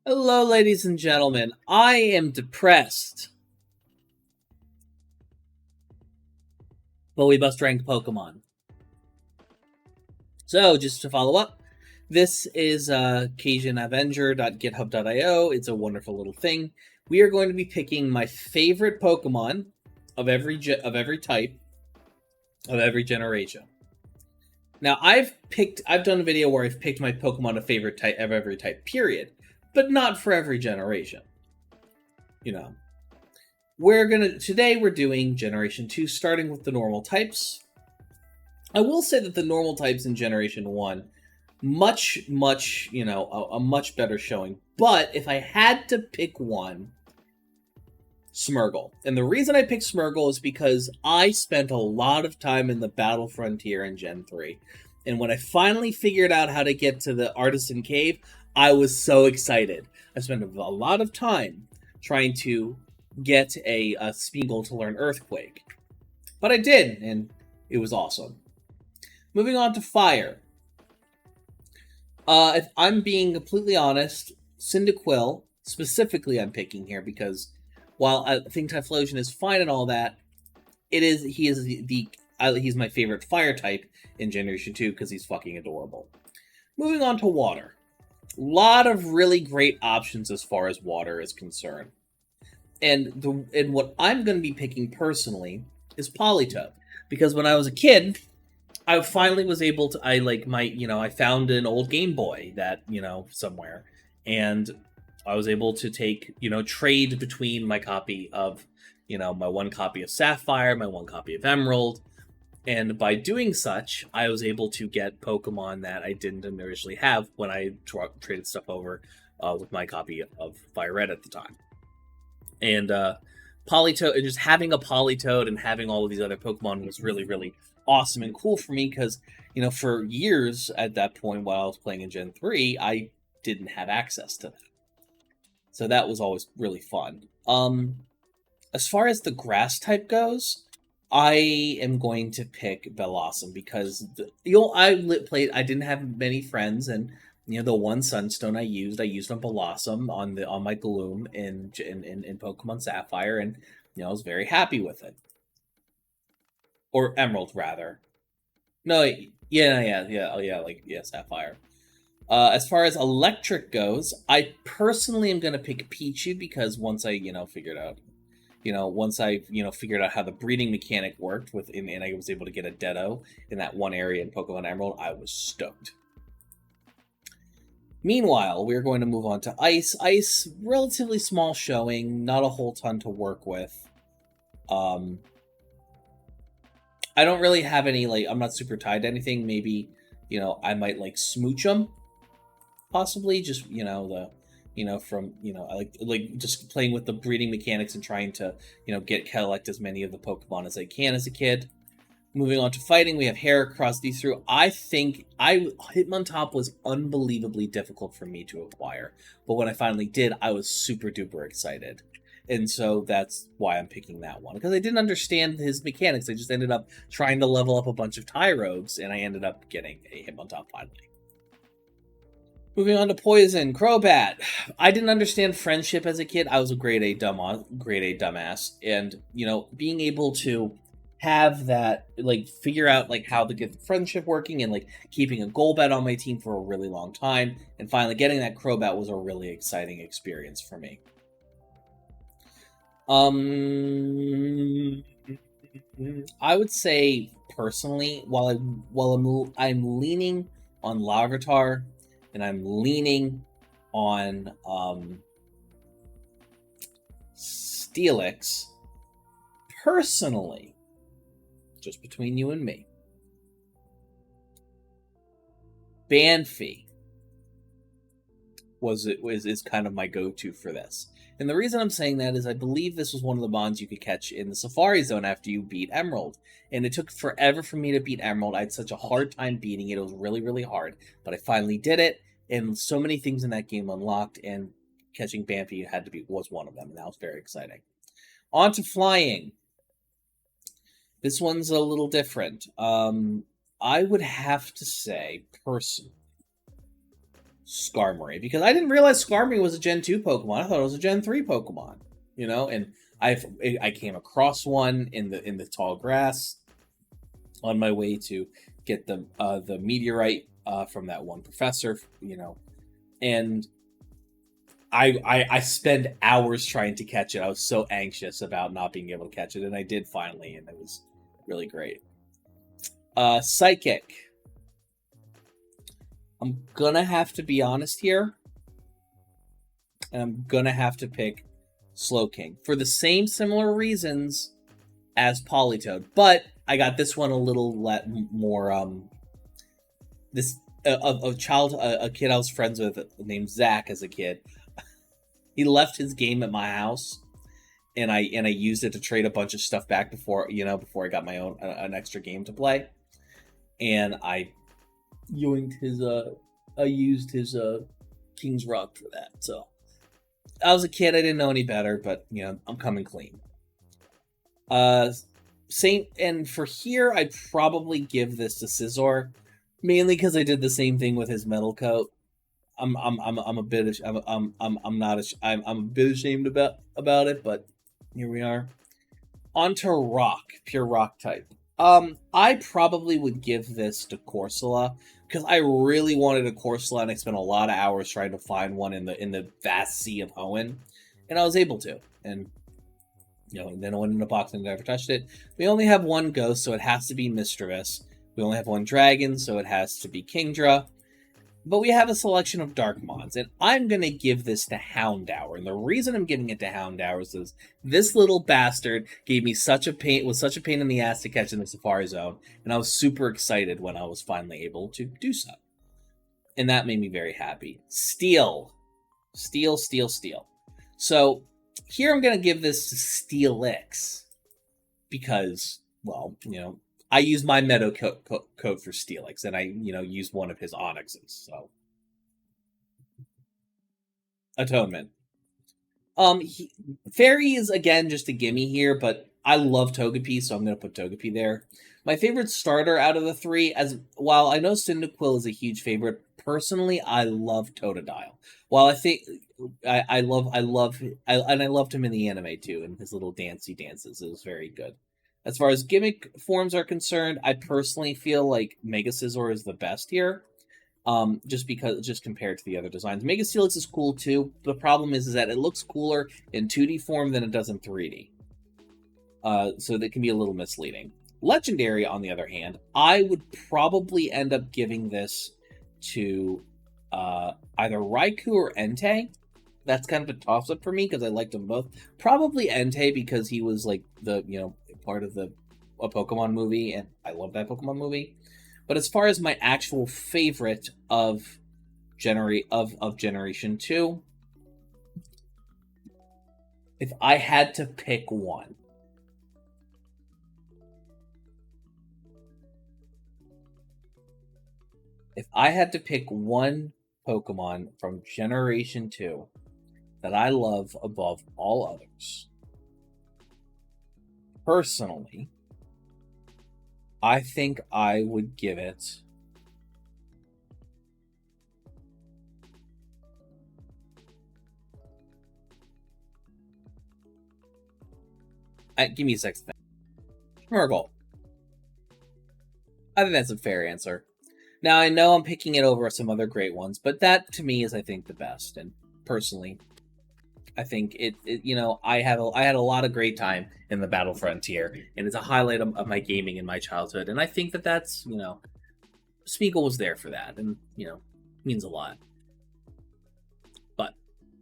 Hello, ladies and gentlemen. I am depressed. But we must rank Pokemon. So, just to follow up, this is CajunAvenger.github.io. It's a wonderful little thing. We are going to be picking my favorite Pokemon of every type, of every generation. Now, I've done a video where I've picked my Pokemon of favorite type of every type, period. But not for every generation. You know. Today we're doing Generation 2, starting with the normal types. I will say that the normal types in Generation 1, much, a much better showing. But if I had to pick one, Smeargle. And the reason I picked Smeargle is because I spent a lot of time in the Battle Frontier in Gen 3. And when I finally figured out how to get to the Artisan Cave, I was so excited. I spent a lot of time trying to get a Smeargle to learn Earthquake. But I did, and it was awesome. Moving on to Fire. If I'm being completely honest, Cyndaquil, specifically I'm picking here because while I think Typhlosion is fine and all that, he's my favorite Fire type in Generation 2 because he's fucking adorable. Moving on to Water. Lot of really great options as far as water is concerned. And what I'm going to be picking personally is Politoed. Because when I was a kid, I finally was able to, I found an old Game Boy that, somewhere. And I was able to trade between my copy of, my one copy of Sapphire, my one copy of Emerald. And by doing such, I was able to get Pokemon that I didn't originally have when I traded stuff over with my copy of Fire Red at the time. And Politoed, and just having a Politoed and having all of these other Pokemon was really, really awesome and cool for me because, for years at that point while I was playing in Gen 3, I didn't have access to that. So that was always really fun. As far as the grass type goes, I am going to pick Bellossom because I didn't have many friends, and the one Sunstone I used on Bellossom on my Gloom in Pokemon Sapphire, and I was very happy with it. Or Emerald rather. No, Sapphire. As far as electric goes, I personally am going to pick Pichu because once I figured out how the breeding mechanic worked and I was able to get a Ditto in that one area in Pokemon Emerald, I was stoked. Meanwhile, we're going to move on to Ice. Ice, relatively small showing, not a whole ton to work with. I don't really have any, I'm not super tied to anything. Maybe, I might, smooch them. Possibly, just, I like just playing with the breeding mechanics and trying to, collect as many of the Pokemon as I can as a kid. Moving on to fighting, we have Heracross D-Through. I think Hitmontop was unbelievably difficult for me to acquire. But when I finally did, I was super duper excited. And so that's why I'm picking that one. Because I didn't understand his mechanics. I just ended up trying to level up a bunch of Tyrogues, and I ended up getting a Hitmontop finally. Moving on to Poison, Crobat. I didn't understand friendship as a kid. I was a grade A dumbass. And, being able to have that, figure out, how to get friendship working and, keeping a Golbat on my team for a really long time. And finally getting that Crobat was a really exciting experience for me. I would say, personally, while I'm leaning on Larvitar, and I'm leaning on Steelix. Personally, just between you and me, Banfi is kind of my go-to for this. And the reason I'm saying that is I believe this was one of the bonds you could catch in the Safari Zone after you beat Emerald. And it took forever for me to beat Emerald. I had such a hard time beating it. It was really, really hard. But I finally did it. And so many things in that game unlocked, and catching Banfi was one of them, and that was very exciting. On to flying. This one's a little different. I would have to say, personally, Skarmory, because I didn't realize Skarmory was a Gen 2 Pokemon. I thought it was a Gen 3 Pokemon, you know, and I came across one in the tall grass on my way to get the meteorite from that one professor, you know, and I spend hours trying to catch it. I was so anxious about not being able to catch it, and I did finally, and it was really great. Psychic. I'm gonna have to be honest here, and I'm gonna have to pick Slowking for the same similar reasons as Politoed, but I got this one a little more this a kid I was friends with named Zach as a kid. He left his game at my house, and I used it to trade a bunch of stuff back before I got my own an extra game to play, and I used his King's Rock for that. So I was a kid, I didn't know any better, but you know, I'm coming clean. And for here, I'd probably give this to Scizor, mainly because I did the same thing with his metal coat. I'm a bit ashamed about it, but here we are. Onto rock, pure rock type. I probably would give this to Corsola because I really wanted a Corsola, and I spent a lot of hours trying to find one in the vast sea of Hoenn, and I was able to. And you know, then I went in a box and never touched it. We only have one ghost, so it has to be Mischievous. We only have one dragon, so it has to be Kingdra. But we have a selection of Darkmons, and I'm going to give this to Houndour. And the reason I'm giving it to Houndour is this little bastard gave me such a pain in the ass to catch in the Safari Zone, and I was super excited when I was finally able to do so. And that made me very happy. Steel. So here I'm going to give this to Steelix because, well, you know, I use my Meadow code for Steelix, and I, you know, use one of his Onyxes, so. Atonement. Fairy is, again, just a gimme here, but I love Togepi, so I'm going to put Togepi there. My favorite starter out of the three, while I know Cyndaquil is a huge favorite, personally, I love Totodile. While I think I loved him in the anime too, and his little dancey dances. It was very good. As far as gimmick forms are concerned, I personally feel like Mega Scizor is the best here. Just compared to the other designs. Mega Steelix is cool too. The problem is that it looks cooler in 2D form than it does in 3D. So that can be a little misleading. Legendary, on the other hand, I would probably end up giving this to either Raikou or Entei. That's kind of a toss-up for me because I liked them both. Probably Entei because he was like the, you know, part of a Pokemon movie, and I love that Pokemon movie. But as far as my actual favorite of Generation 2, if I had to pick one, Pokemon from Generation 2 that I love above all others, personally, I think I would give it give me a second. Smeargle. I think that's a fair answer. Now, I know I'm picking it over some other great ones, but that, to me, is, I think, the best. And personally, I think you know, I had a lot of great time in the Battle Frontier, and it's a highlight of my gaming in my childhood. And I think that's, you know, Smeagol was there for that, and, you know, means a lot. But,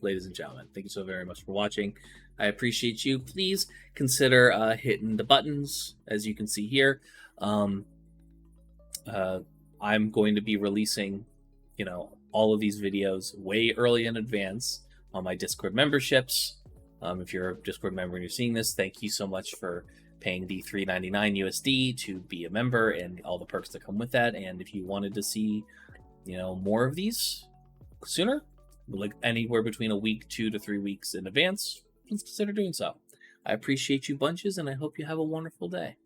ladies and gentlemen, thank you so very much for watching. I appreciate you. Please consider hitting the buttons, as you can see here. I'm going to be releasing, you know, all of these videos way early in advance on my Discord memberships. If you're a Discord member and you're seeing this, thank you so much for paying the $3.99 USD to be a member and all the perks that come with that. And if you wanted to see, you know, more of these sooner, like anywhere between a week, 2 to 3 weeks in advance, please consider doing so. I appreciate you bunches, and I hope you have a wonderful day.